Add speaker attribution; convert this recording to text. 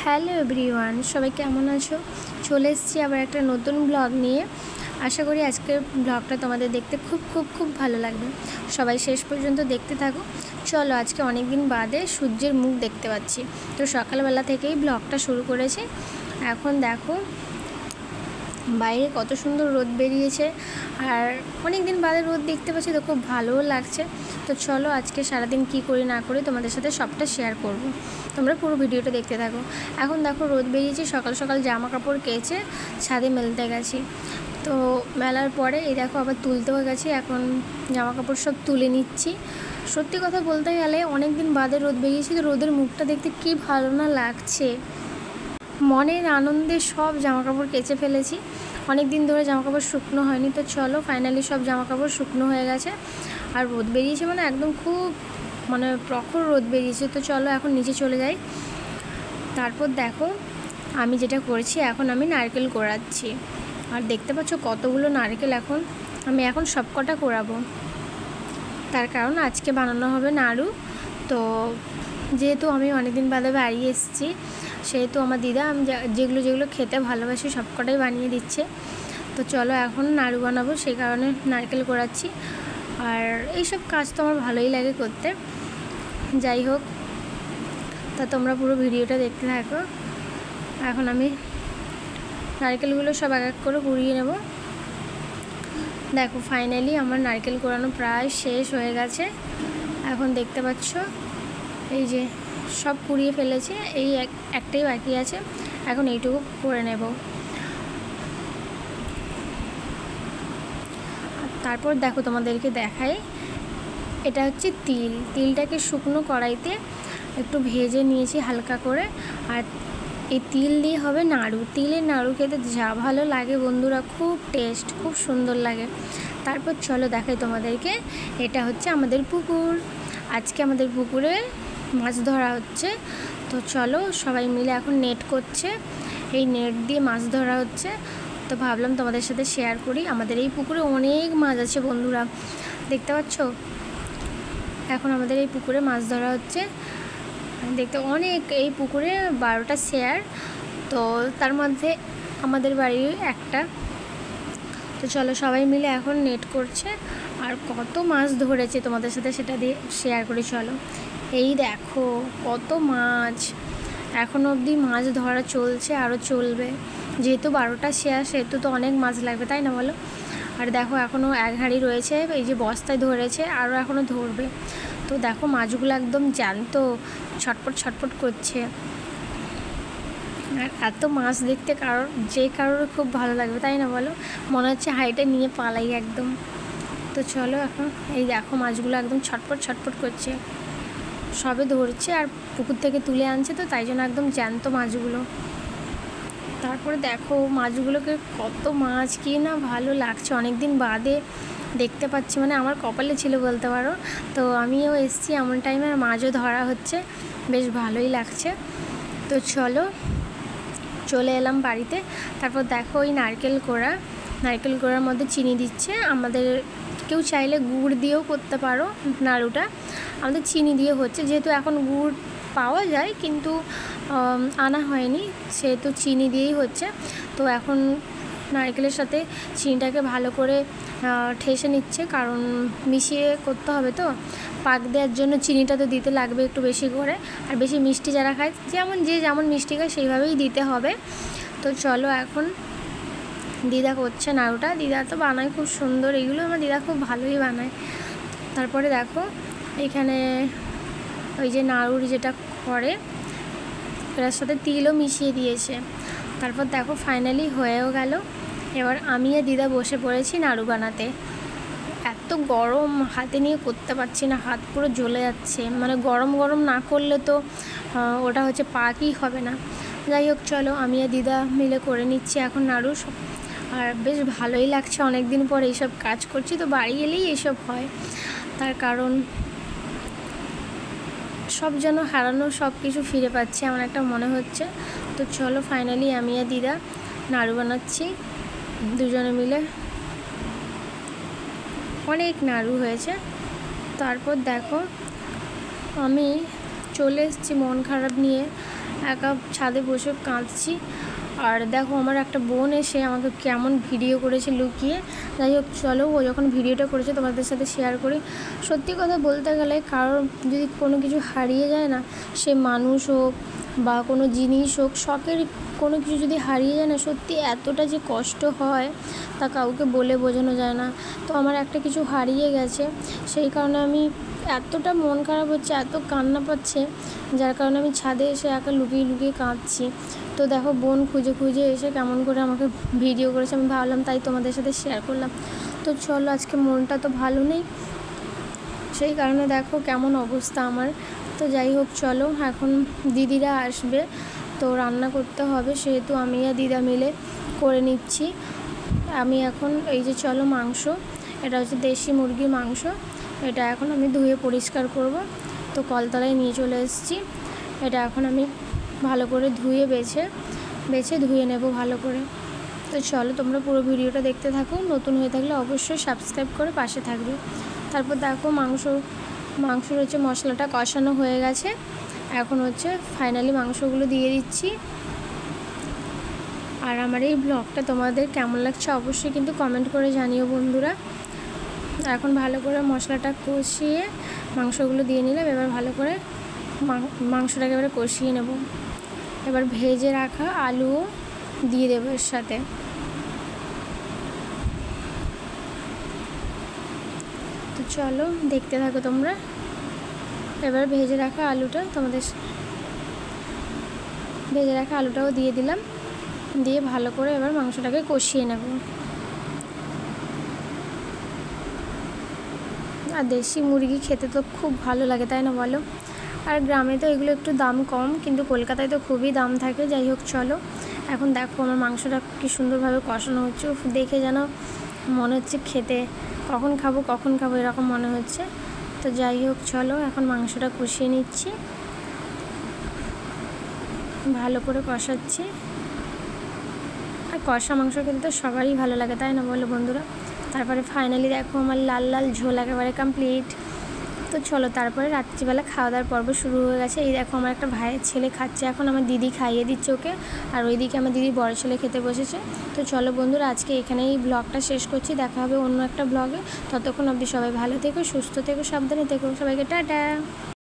Speaker 1: Hello everyone, সবাই কেমন আছো? চলে এসেছি আবার একটা নতুন ব্লগ নিয়ে। আশা করি আজকের ব্লগটা তোমাদের দেখতে খুব খুব খুব ভালো লাগবে। সবাই শেষ পর্যন্ত দেখতে থাকো। চলো, আজকে অনেক দিন বাদে সূর্যের মুখ দেখতে পাচ্ছি, তো সকালবেলা থেকেই ব্লগটা শুরু করেছি। এখন দেখো বাইরে কত সুন্দর রোদ বেরিয়েছে, আর অনেক দিন বাদে রোদ দেখতে পাচ্ছি, তো খুব ভালোও লাগছে। তো চলো আজকে সারাদিন কি করি না করি তোমাদের সাথে সবটা শেয়ার করব, তোমরা পুরো ভিডিওটা দেখতে থাকো। এখন দেখো রোদ বেরিয়েছে, সকাল সকাল জামা কাপড় কেচে ছাদে মেলতে গেছি। তো মেলার পরে এই দেখো আবার তুলতেও গেছি, এখন জামা কাপড় সব তুলে নিচ্ছি। সত্যি কথা বলতে গেলে অনেক দিন বাদে রোদ বেরিয়েছি, তো রোদের মুখটা দেখতে কি ভালো না লাগছে। মনের আনন্দে সব জামাকাপড় কেচে ফেলেছি, অনেক দিন ধরে জামাকাপড় শুকনো হয়নি। তো চলো ফাইনালি সব জামাকাপড় শুকনো হয়ে গেছে, আর রোদ বেরিয়েছে মানে একদম খুব প্রখর রোদ বেরিয়েছে। তো চলো এখন নিচে চলে যাই। তারপর দেখো আমি যেটা করছি, এখন আমি নারকেল কোড়াচ্ছি, আর দেখতে পাচ্ছ কতগুলো নারকেল আমি এখন সব কটা কোড়াবো। তার কারণ আজকে বানানো হবে নাড়ু। তো যেহেতু আমি অনেকদিন বাদে বাড়ি এসেছি, সেহেতু আমার দিদা আমি যেগুলো যেগুলো খেতে ভালোবাসি সব কটাই বানিয়ে দিচ্ছে। তো চলো এখন নাড়ু বানাবো, সেই কারণে নারকেল কোড়াচ্ছি। আর এইসব কাজ তো আমার ভালোই লাগে করতে। যাই হোক, তা তোমরা পুরো ভিডিওটা দেখতে থাকো। এখন আমি নারকেলগুলো সব এক এক করে কুড়িয়ে নেব। দেখো ফাইনালি আমার নারকেল কোড়ানো প্রায় শেষ হয়ে গেছে। এখন দেখতে পাচ্ছ এই যে সব কুড়িয়ে ফেলেছে, এই একটাই বাকি আছে, এখন এইটুকু করে নেব। তারপর দেখো তোমাদেরকে দেখাই, এটা হচ্ছে তিলটাকে শুকনো কড়াইতে একটু ভেজে নিয়েছি হালকা করে। আর এই তিল দিয়ে হবে নাড়ু। তিলের নাড়ু খেতে যা ভালো লাগে বন্ধুরা, খুব টেস্ট, খুব সুন্দর লাগে। তারপর চলো দেখাই তোমাদেরকে, এটা হচ্ছে আমাদের পুকুর। আজকে আমাদের পুকুরে মাছ ধরা হচ্ছে। তো চলো সবাই মিলে এখন নেট করছে, এই নেট দিয়ে মাছ ধরা হচ্ছে। তো ভাবলাম তোমাদের সাথে শেয়ার করি। আমাদের এই পুকুরে অনেক মাছ আছে বন্ধুরা, দেখতে পাচ্ছ। এখন আমাদের এই পুকুরে মাছ ধরা হচ্ছে, দেখতে অনেক। এই পুকুরে 12টা শেয়ার, তো তার মধ্যে আমাদের বাড়ির একটা। তো চলো সবাই মিলে এখন নেট করছে, আর কত মাছ ধরেছে তোমাদের সাথে সেটা দিয়ে শেয়ার করি। চলো এই দেখো কত মাছ, এখনও অবধি মাছ ধরা চলছে, আরও চলবে। যেহেতু 12টা শেয়ার, সেহেতু তো অনেক মাছ লাগবে, তাই না বলো? আর দেখো এখনও এক হাঁড়ি রয়েছে, এই যে বস্তায় ধরেছে, আরও এখনও ধরবে। তো দেখো মাছগুলো একদম জ্যান্ত, ছটপট ছটপট করছে। আর এত মাছ দেখতে কারোর খুব ভালো লাগবে, তাই না বলো? মনে হচ্ছে হাঁড়িটা নিয়ে পালাই একদম। তো চলো এখন এই দেখো মাছগুলো একদম ছটপট ছটপট করছে, সবে ধরছে আর পুকুর থেকে তুলে আনছে, তো তাই জন্য একদম জ্যান্ত মাছগুলো। তারপরে দেখো মাছগুলোকে, কত মাছ কি না ভালো লাগছে, অনেক দিন বাদে দেখতে পাচ্ছি, আমার কপালে ছিল বলতে পারো। তো আমিও এসেছি এমন টাইমে, আর মাছও ধরা হচ্ছে, বেশ ভালোই লাগছে। তো চলো চলে এলাম বাড়িতে। তারপর দেখো ওই নারকেল কোড়ার মধ্যে চিনি দিচ্ছে। আমাদের কেউ চাইলে গুড় দিয়েও করতে পারো নাড়ুটা, আমাদের চিনি দিয়ে হচ্ছে। যেহেতু এখন গুড় পাওয়া যায় কিন্তু আনা হয়নি, সেহেতু চিনি দিয়েই হচ্ছে। তো এখন নারকেলের সাথে চিনিটাকে ভালো করে ঠেসে নিচ্ছে, কারণ মিশিয়ে করতে হবে, তো পাক দেওয়ার জন্য চিনিটা তো দিতে লাগবে একটু বেশি করে। আর বেশি মিষ্টি যারা খায়, যে যেমন মিষ্টি খায় সেইভাবেই দিতে হবে। তো চলো এখন দিদা করছে নাড়ুটা। দিদা তো বানায় খুব সুন্দর, এগুলো আমার দিদা খুব ভালোই বানায়। তারপরে দেখো এখানে ওই যে নাড়ুর যেটা করে, এটার সাথে তিলও মিশিয়ে দিয়েছে। তারপর দেখো ফাইনালি হয়েও গেল। এবার আমি আর দিদা বসে পড়েছি নাড়ু বানাতে। এত গরম, হাতে নিয়ে করতে পারছি না, হাত পুরো জ্বলে যাচ্ছে। গরম গরম না করলে তো ওটা হচ্ছে পাকই হবে না। যাই হোক চলো আমি আর দিদা মিলে করে নিচ্ছি এখন নাড়ু। আর বেশ ভালোই লাগছে, অনেক দিন পর এইসব কাজ করছি, তো বাড়ি এলেই এইসব হয়। তার কারণ সব যেন হারানো সব কিছু ফিরে পাচ্ছি এমন একটা মনে হচ্ছে। তো চলো ফাইনালি আমি আর দিদা নাড়ু বানাচ্ছি দুজনে মিলে, অনেক নাড়ু হয়েছে। তারপর দেখো আমি চলে এসেছি মন খারাপ নিয়ে, একা ছাদে বসে কাঁদছি। আর দেখো আমার একটা বোন এসে আমাকে কেমন ভিডিও করেছে লুকিয়ে। যাই হোক চলো, ও যখন ভিডিওটা করেছে তোমাদের সাথে শেয়ার করি। সত্যি কথা বলতে গেলে কারোর যদি কোনো কিছু হারিয়ে যায় না, সে মানুষ হোক বা কোনো জিনিস হোক, শখের কোনো কিছু যদি হারিয়ে যায় না, সত্যি এতটা যে কষ্ট হয় তা কাউকে বলে বোঝানো যায় না। তো আমার একটা কিছু হারিয়ে গেছে, সেই কারণে আমি এতটা মন খারাপ হচ্ছে, এত কান্না পাচ্ছে, যার কারণে আমি ছাদে এসে একা লুকিয়ে লুকিয়ে কাঁদছি। তো দেখো বোন খুঁজে খুঁজে এসে কেমন করে আমাকে ভিডিও করেছে, আমি ভাবলাম তাই তোমাদের সাথে শেয়ার করলাম। তো চলো, আজকে মনটা তো ভালো নেই, সেই কারণে দেখো কেমন অবস্থা আমার। তো যাই হোক চলো, এখন দিদিরা আসবে, তো রান্না করতে হবে, সেহেতু আমি আর দিদা মিলে করে নিচ্ছি। আমি এখন এই যে চলো মাংস, এটা হচ্ছে দেশি মুরগির মাংস, এটা এখন আমি ধুয়ে পরিষ্কার করব। তো কলতলায় নিয়ে চলে এসেছি, এটা এখন আমি ভালো করে ধুয়ে বেছে ধুয়ে নেব ভালো করে। তো চলো তোমরা পুরো ভিডিওটা দেখতে থাকো, নতুন হয়ে থাকলে অবশ্যই সাবস্ক্রাইব করে পাশে থাকবে। তারপর দেখো মাংসর হচ্ছে মশলাটা কষানো হয়ে গেছে, এখন হচ্ছে ফাইনালি মাংসগুলো দিয়ে দিচ্ছি। আর আমার এই ব্লগটা তোমাদের কেমন লাগছে অবশ্যই কিন্তু কমেন্ট করে জানিও বন্ধুরা। এখন ভালো করে মশলাটা কষিয়ে মাংসগুলো দিয়ে নিলাম, এবার ভালো করে মাংসটাকে এবারে কষিয়ে নেব। এবার ভেজে রাখা আলুও দিয়ে দেবো এর সাথে। তো চলো দেখতে থাকো তোমরা। এবার ভেজে রাখা আলুটাও দিয়ে দিলাম, দিয়ে ভালো করে এবার মাংসটাকে কষিয়ে নেব। আর দেশি মুরগি খেতে তো খুব ভালো লাগে, তাই না বলো? আর গ্রামে তো এগুলো একটু দাম কম, কিন্তু কলকাতায় তো খুবই দাম থাকে। যাই হোক চলো, এখন দেখো আমার মাংসটা কী সুন্দরভাবে কষানো হচ্ছে, দেখে যেন মনে হচ্ছে খেতে কখন খাবো এরকম মনে হচ্ছে। তো যাই হোক চলো, এখন মাংসটা কষিয়ে নিচ্ছি, ভালো করে কষাচ্ছি। আর কষা মাংস খেতে তো সবারই ভালো লাগে, তাই না বলো বন্ধুরা? তারপরে ফাইনালি দেখো আমার লাল লাল ঝোল একেবারে কমপ্লিট। তো চলো, তারপরে রাত্রিবেলা খাওয়া দাওয়ার পর্ব শুরু হয়ে গেছে। এই দেখো আমার একটা ভাইয়ের ছেলে খাচ্ছে, এখন আমার দিদি খাইয়ে দিচ্ছে ওকে, আর ওইদিকে আমার দিদি বড় ছেলে খেতে বসেছে। তো চলো বন্ধুরা, আজকে এখানেই ব্লগটা শেষ করছি, দেখা হবে অন্য একটা ব্লগে। ততক্ষণ অবধি সবাই ভালো থেকো, সুস্থ থেকো, সাবধানে থেকো, সবাইকে টাটা।